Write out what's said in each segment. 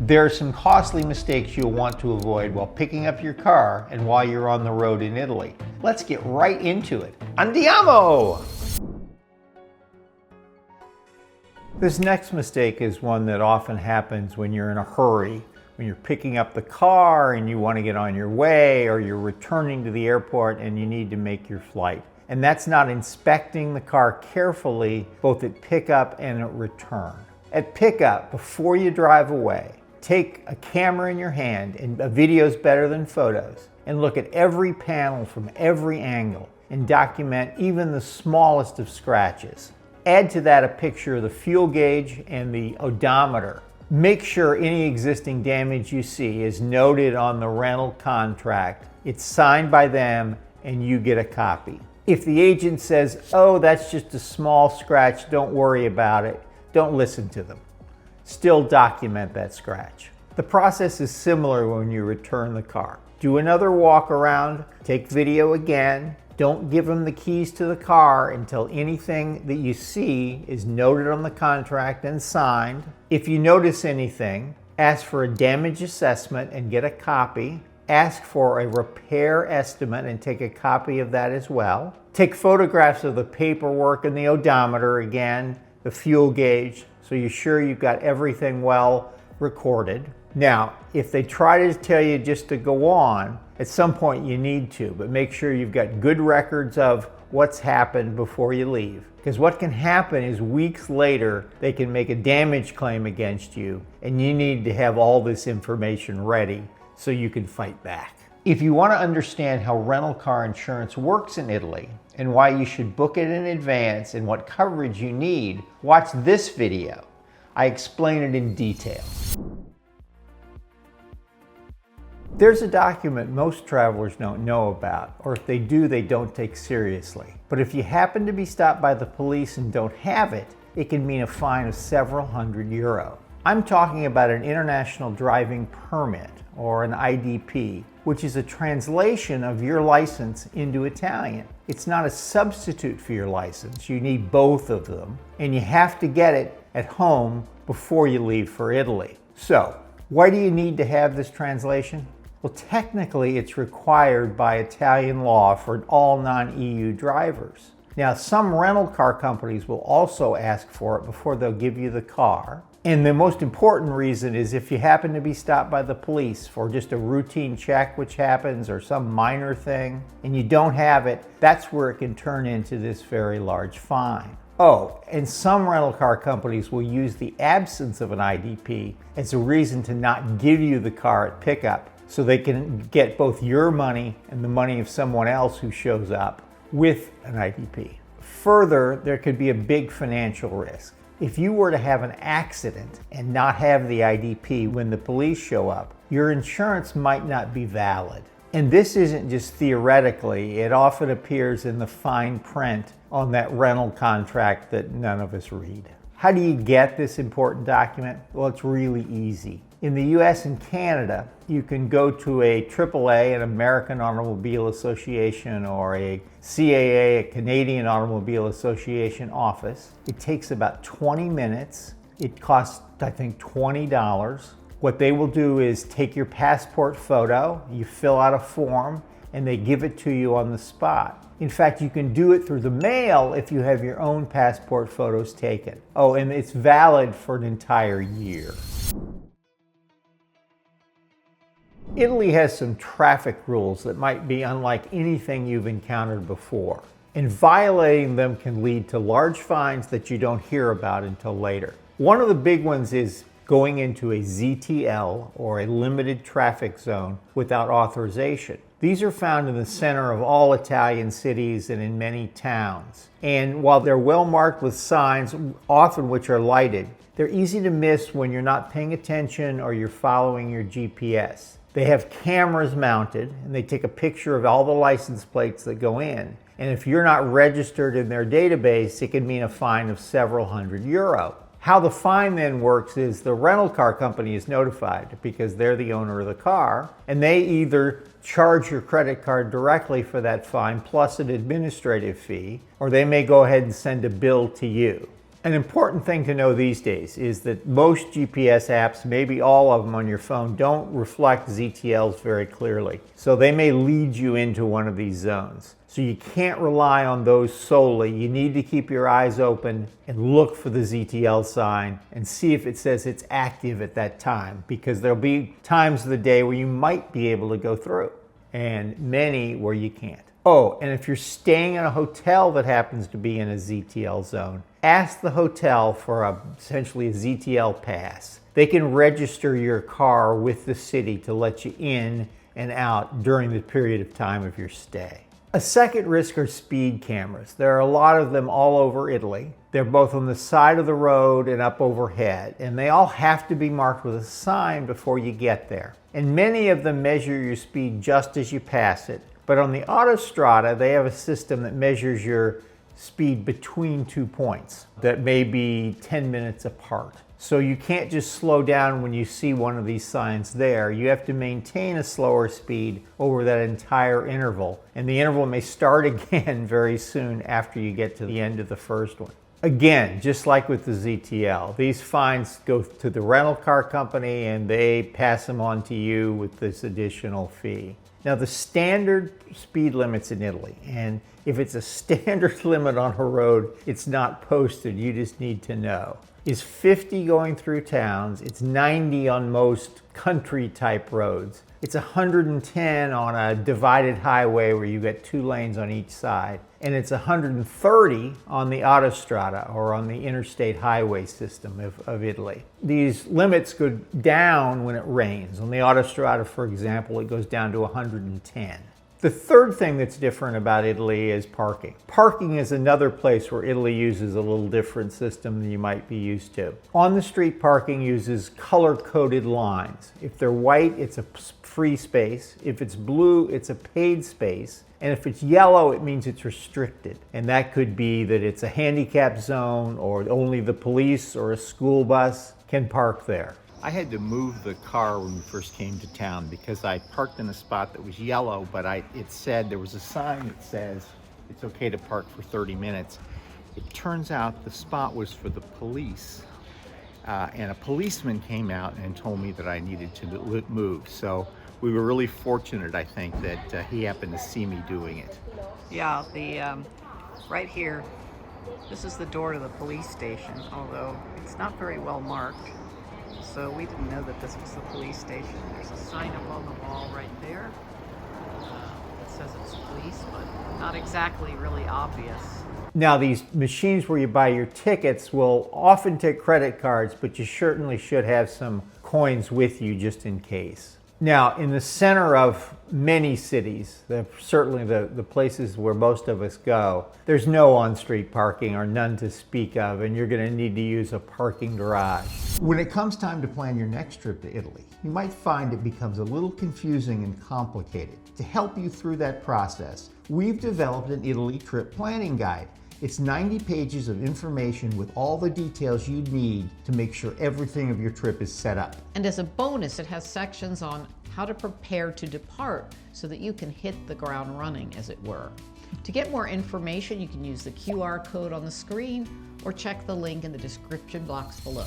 There are some costly mistakes you'll want to avoid while picking up your car and while you're on the road in Italy. Let's get right into it. Andiamo! This next mistake is one that often happens when you're in a hurry, when you're picking up the car and you want to get on your way, or you're returning to the airport and you need to make your flight. And that's not inspecting the car carefully, both at pickup and at return. At pickup, before you drive away, take a camera in your hand, and a video is better than photos, and look at every panel from every angle and document even the smallest of scratches. Add to that a picture of the fuel gauge and the odometer. Make sure any existing damage you see is noted on the rental contract. It's signed by them and you get a copy. If the agent says, "Oh, that's just a small scratch, don't worry about it," don't listen to them. Still document that scratch. The process is similar when you return the car. Do another walk around, take video again. Don't give them the keys to the car until anything that you see is noted on the contract and signed. If you notice anything, ask for a damage assessment and get a copy. Ask for a repair estimate and take a copy of that as well. Take photographs of the paperwork and the odometer again, the fuel gauge, so you're sure you've got everything well recorded. Now, if they try to tell you just to go on, at some point you need to, but make sure you've got good records of what's happened before you leave. Because what can happen is weeks later, they can make a damage claim against you, and you need to have all this information ready so you can fight back. If you want to understand how rental car insurance works in Italy and why you should book it in advance and what coverage you need, watch this video. I explain it in detail. There's a document most travelers don't know about, or if they do, they don't take seriously. But if you happen to be stopped by the police and don't have it, it can mean a fine of several €100. I'm talking about an international driving permit, or an IDP, which is a translation of your license into Italian. It's not a substitute for your license. You need both of them, and you have to get it at home before you leave for Italy. So, why do you need to have this translation? Well, technically it's required by Italian law for all non-EU drivers. Now, some rental car companies will also ask for it before they'll give you the car. And the most important reason is if you happen to be stopped by the police for just a routine check, which happens, or some minor thing, and you don't have it, that's where it can turn into this very large fine. Oh, and some rental car companies will use the absence of an IDP as a reason to not give you the car at pickup, so they can get both your money and the money of someone else who shows up with an IDP. Further, there could be a big financial risk. If you were to have an accident and not have the IDP when the police show up, your insurance might not be valid. And this isn't just theoretically, it often appears in the fine print on that rental contract that none of us read. How do you get this important document? Well, it's really easy. In the US and Canada, you can go to a AAA, an American Automobile Association, or a CAA, a Canadian Automobile Association office. It takes about 20 minutes. It costs, I think, $20. What they will do is take your passport photo, you fill out a form, and they give it to you on the spot. In fact, you can do it through the mail if you have your own passport photos taken. Oh, and it's valid for an entire year. Italy has some traffic rules that might be unlike anything you've encountered before, and violating them can lead to large fines that you don't hear about until later. One of the big ones is going into a ZTL, or a limited traffic zone, without authorization. These are found in the center of all Italian cities and in many towns. And while they're well marked with signs, often which are lighted, they're easy to miss when you're not paying attention or you're following your GPS. They have cameras mounted, and they take a picture of all the license plates that go in. And if you're not registered in their database, it can mean a fine of several €100. How the fine then works is the rental car company is notified because they're the owner of the car, and they either charge your credit card directly for that fine plus an administrative fee, or they may go ahead and send a bill to you. An important thing to know these days is that most GPS apps, maybe all of them on your phone, don't reflect ZTLs very clearly. So they may lead you into one of these zones. So you can't rely on those solely. You need to keep your eyes open and look for the ZTL sign and see if it says it's active at that time, because there'll be times of the day where you might be able to go through and many where you can't. Oh, and if you're staying in a hotel that happens to be in a ZTL zone, ask the hotel for essentially a ZTL pass. They can register your car with the city to let you in and out during the period of time of your stay. A second risk are speed cameras. There are a lot of them all over Italy. They're both on the side of the road and up overhead, and they all have to be marked with a sign before you get there. And many of them measure your speed just as you pass it. But on the Autostrada, they have a system that measures your speed between 2 points that may be 10 minutes apart. So you can't just slow down when you see one of these signs there. You have to maintain a slower speed over that entire interval. And the interval may start again very soon after you get to the end of the first one. Again, just like with the ZTL, these fines go to the rental car company and they pass them on to you with this additional fee. Now, the standard speed limits in Italy, and if it's a standard limit on a road, it's not posted, you just need to know, is 50 going through towns, it's 90 on most country type roads, it's 110 on a divided highway where you get 2 lanes on each side, and it's 130 on the Autostrada or on the interstate highway system of Italy. These limits go down when it rains. On the Autostrada, for example, it goes down to 110. The third thing that's different about Italy is parking. Parking is another place where Italy uses a little different system than you might be used to. On the street, parking uses color-coded lines. If they're white, it's a free space. If it's blue, it's a paid space. And if it's yellow, it means it's restricted. And that could be that it's a handicap zone or only the police or a school bus can park there. I had to move the car when we first came to town because I parked in a spot that was yellow, but it said, there was a sign that says it's okay to park for 30 minutes. It turns out the spot was for the police. And a policeman came out and told me that I needed to move. So we were really fortunate, I think, that he happened to see me doing it. Yeah, right here, this is the door to the police station, although it's not very well marked. So we didn't know that this was the police station. There's a sign up on the wall right there that says it's police, but not exactly really obvious. Now, these machines where you buy your tickets will often take credit cards, but you certainly should have some coins with you just in case. Now, in the center of many cities, certainly the places where most of us go, there's no on-street parking or none to speak of, and you're going to need to use a parking garage. When it comes time to plan your next trip to Italy, you might find it becomes a little confusing and complicated. To help you through that process, we've developed an Italy trip planning guide. It's 90 pages of information with all the details you need to make sure everything of your trip is set up. And as a bonus, it has sections on how to prepare to depart so that you can hit the ground running, as it were. To get more information, you can use the QR code on the screen or check the link in the description box below.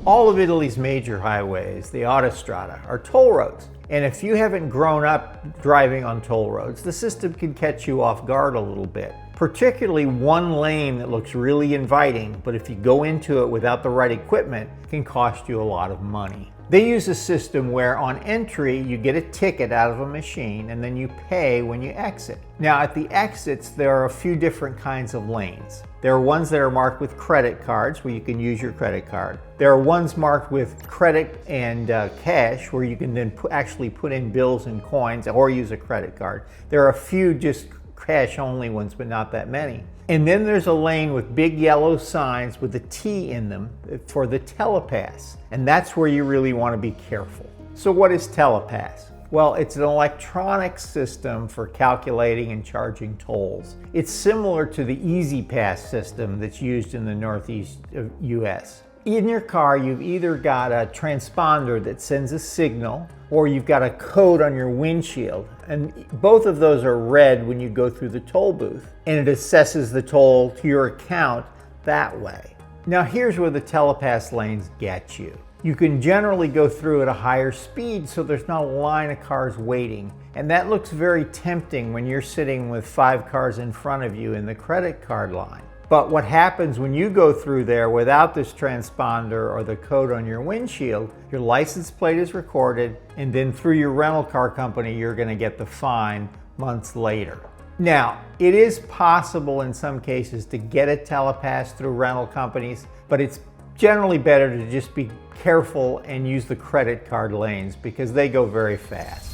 All of Italy's major highways, the Autostrada, are toll roads. And if you haven't grown up driving on toll roads, the system can catch you off guard a little bit. Particularly one lane that looks really inviting, but if you go into it without the right equipment, can cost you a lot of money. They use a system where on entry, you get a ticket out of a machine and then you pay when you exit. Now at the exits, there are a few different kinds of lanes. There are ones that are marked with credit cards where you can use your credit card. There are ones marked with credit and cash where you can then actually put in bills and coins or use a credit card. There are a few just cash only ones, but not that many. And then there's a lane with big yellow signs with a T in them for the telepass. And that's where you really want to be careful. So what is telepass? Well, it's an electronic system for calculating and charging tolls. It's similar to the EasyPass system that's used in the Northeast US. In your car, you've either got a transponder that sends a signal, or you've got a code on your windshield. And both of those are red when you go through the toll booth, and it assesses the toll to your account that way. Now here's where the telepass lanes get you. You can generally go through at a higher speed, so there's not a line of cars waiting. And that looks very tempting when you're sitting with 5 cars in front of you in the credit card line. But what happens when you go through there without this transponder or the code on your windshield, your license plate is recorded, and then through your rental car company, you're going to get the fine months later. Now, it is possible in some cases to get a telepass through rental companies, but it's generally better to just be careful and use the credit card lanes because they go very fast.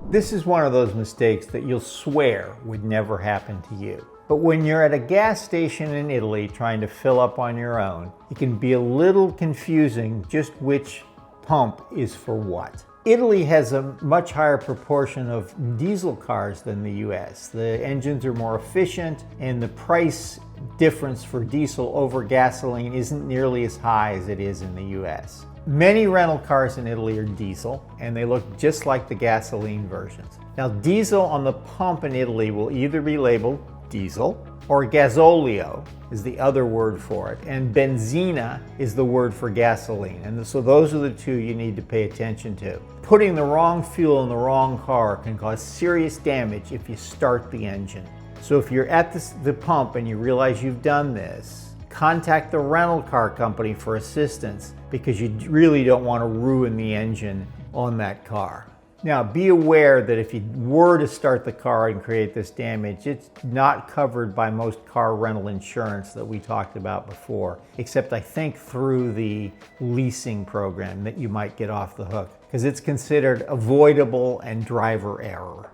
This is one of those mistakes that you'll swear would never happen to you. But when you're at a gas station in Italy trying to fill up on your own, it can be a little confusing just which pump is for what. Italy has a much higher proportion of diesel cars than the US. The engines are more efficient, and the price difference for diesel over gasoline isn't nearly as high as it is in the US. Many rental cars in Italy are diesel, and they look just like the gasoline versions. Now, diesel on the pump in Italy will either be labeled diesel, or gasolio is the other word for it, and benzina is the word for gasoline. And so those are the two you need to pay attention to. Putting the wrong fuel in the wrong car can cause serious damage if you start the engine. So if you're at the pump and you realize you've done this, contact the rental car company for assistance because you really don't want to ruin the engine on that car. Now, be aware that if you were to start the car and create this damage, it's not covered by most car rental insurance that we talked about before, except I think through the leasing program that you might get off the hook, because it's considered avoidable and driver error.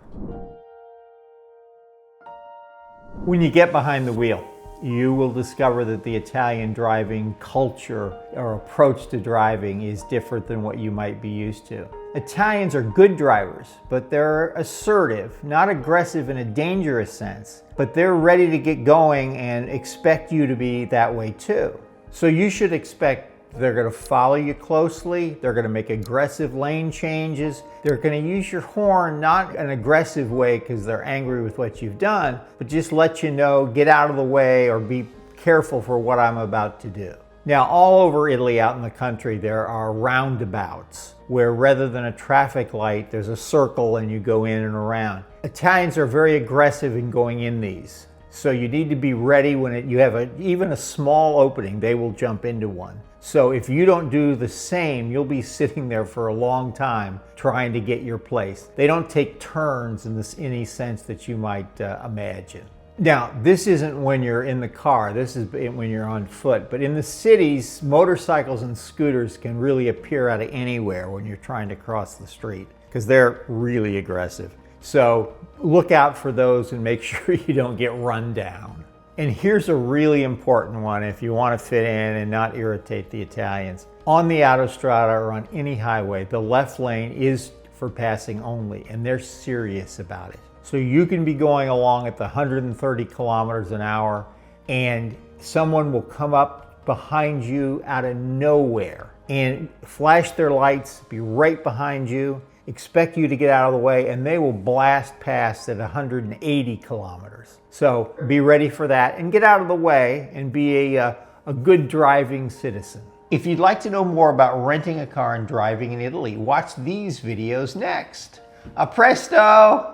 When you get behind the wheel, you will discover that the Italian driving culture or approach to driving is different than what you might be used to. Italians are good drivers, but they're assertive, not aggressive in a dangerous sense, but they're ready to get going and expect you to be that way too. So you should expect they're going to follow you closely, they're going to make aggressive lane changes, they're going to use your horn not an aggressive way because they're angry with what you've done, but just let you know, get out of the way or be careful for what I'm about to do. Now, all over Italy out in the country, there are roundabouts where rather than a traffic light, there's a circle and you go in and around. Italians are very aggressive in going in these. So you need to be ready when you have even a small opening, they will jump into one. So if you don't do the same, you'll be sitting there for a long time trying to get your place. They don't take turns in any sense that you might imagine. Now, this isn't when you're in the car, this is when you're on foot. But in the cities, motorcycles and scooters can really appear out of anywhere when you're trying to cross the street because they're really aggressive. So look out for those and make sure you don't get run down. And here's a really important one if you want to fit in and not irritate the Italians. On the autostrada or on any highway, the left lane is for passing only, and they're serious about it. So you can be going along at the 130 kilometers an hour and someone will come up behind you out of nowhere and flash their lights, be right behind you, expect you to get out of the way, and they will blast past at 180 kilometers. So be ready for that and get out of the way and be a good driving citizen. If you'd like to know more about renting a car and driving in Italy, watch these videos next. A presto!